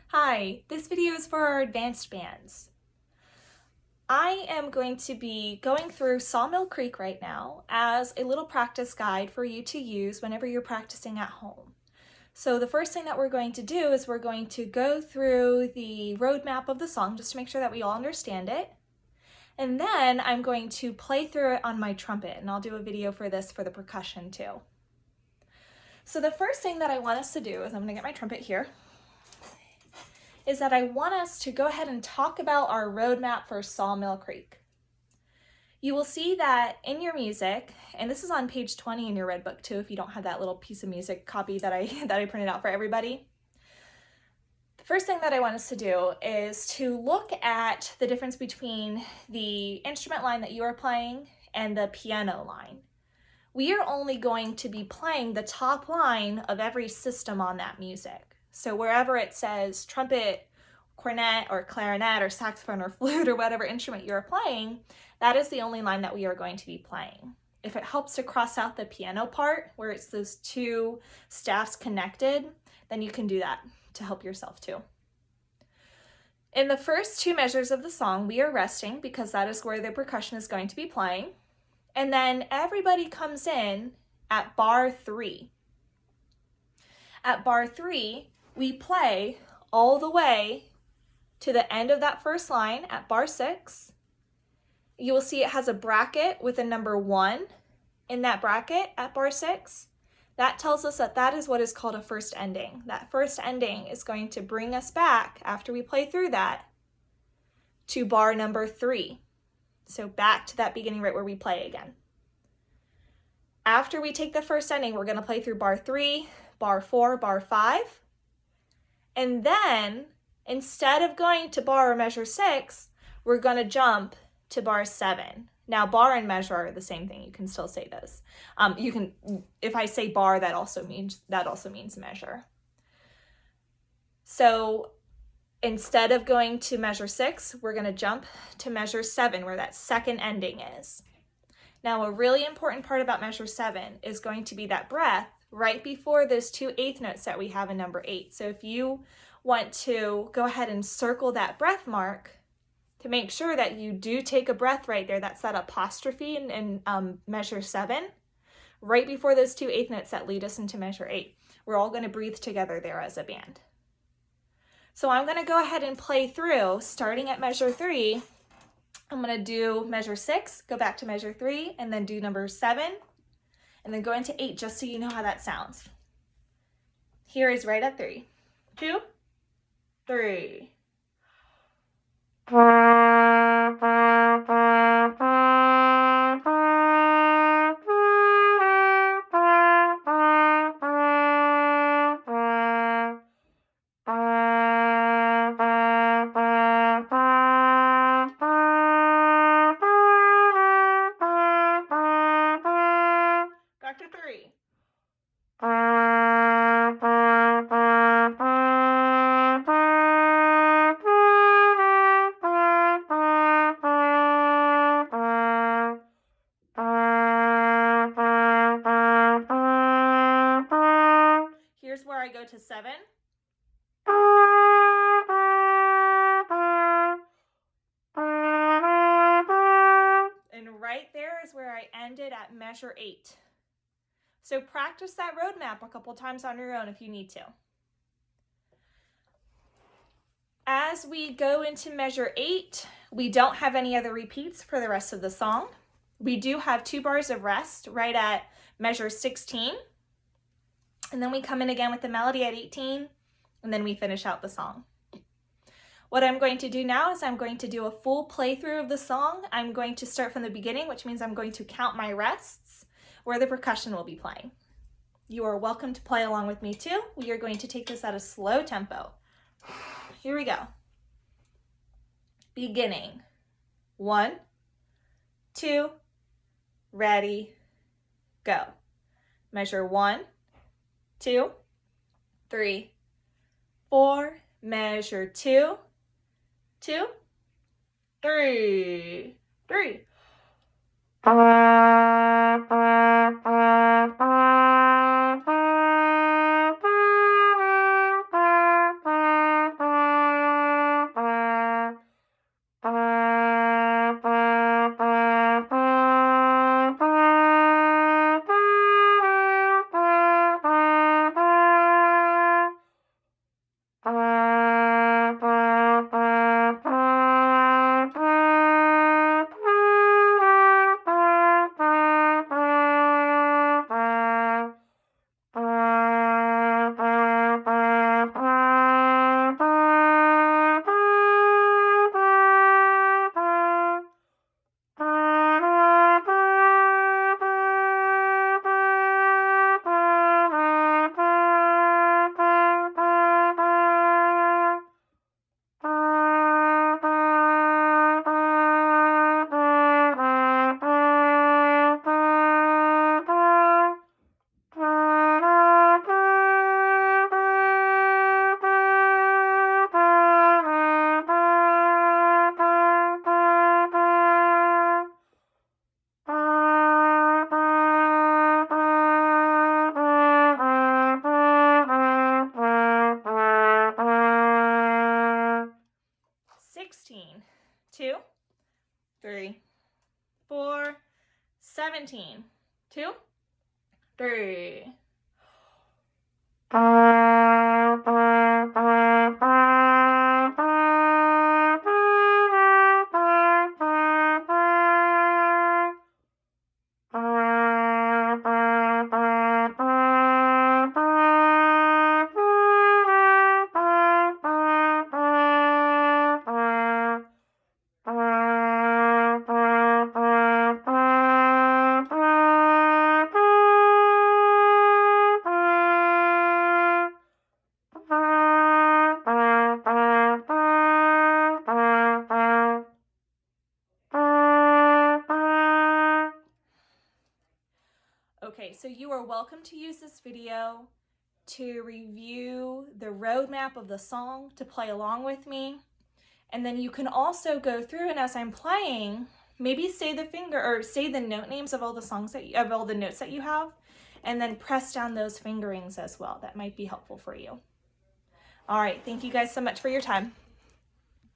Hi, this video is for our advanced bands. I am going to be going through Sawmill Creek right now as a little practice guide for you to use whenever you're practicing at home. So the first thing that we're going to do is we're going to go through the roadmap of the song just to make sure that we all understand it. And then I'm going to play through it on my trumpet, and I'll do a video for this for the percussion too. So the first thing that I want us to do is I'm going to get my trumpet here. Is that I want us to go ahead and talk about our roadmap for Sawmill Creek. You will see that in your music, and this is on page 20 in your red book too, if you don't have that little piece of music copy that I printed out for everybody. The first thing that I want us to do is to look at the difference between the instrument line that you are playing and the piano line. We are only going to be playing the top line of every system on that music. So wherever it says trumpet, cornet, or clarinet, or saxophone, or flute, or whatever instrument you're playing, that is the only line that we are going to be playing. If it helps to cross out the piano part, where it's those two staffs connected, then you can do that to help yourself too. In the first two measures of the song, we are resting because that is where the percussion is going to be playing. And then everybody comes in at bar 3. At bar 3, we play all the way to the end of that first line at bar 6. You will see it has a bracket with a number 1 in that bracket at bar 6. That tells us that that is what is called a first ending. That first ending is going to bring us back, after we play through that, to bar number 3. So back to that beginning right where we play again. After we take the first ending, we're going to play through bar 3, bar 4, bar 5. And then, instead of going to bar or measure 6, we're going to jump to bar 7. Now, bar and measure are the same thing. You can still say those. You can, if I say bar, that also means measure. So instead of going to measure 6, we're going to jump to measure 7, where that second ending is. Now, a really important part about measure 7 is going to be that breath right before those 2 eighth notes that we have in number 8. So if you want to go ahead and circle that breath mark to make sure that you do take a breath right there, that's that apostrophe in measure 7, right before those 2 eighth notes that lead us into measure 8. We're all going to breathe together there as a band. So I'm going to go ahead and play through, starting at measure 3. I'm going to do measure 6, go back to measure 3, and then do number 7, and then go into 8, just so you know how that sounds. Here is right at 3. 2, 3. Back to 3. Here's where I go to 7. And right there is where I ended at measure 8. So practice that roadmap a couple times on your own if you need to. As we go into measure 8, we don't have any other repeats for the rest of the song. We do have 2 bars of rest right at measure 16. And then we come in again with the melody at 18, and then we finish out the song. What I'm going to do now is I'm going to do a full playthrough of the song. I'm going to start from the beginning, which means I'm going to count my rests where the percussion will be playing. You are welcome to play along with me too. We are going to take this at a slow tempo. Here we go. Beginning. 1, 2, ready, go. Measure 1, 2, 3, 4, measure 2, 2, 3, 3. 2, 3, 4, 17, 2, 3. Okay, so you are welcome to use this video to review the roadmap of the song, to play along with me. And then you can also go through, and as I'm playing, maybe say the note names of all the songs of all the notes that you have, and then press down those fingerings as well. That might be helpful for you. All right, thank you guys so much for your time.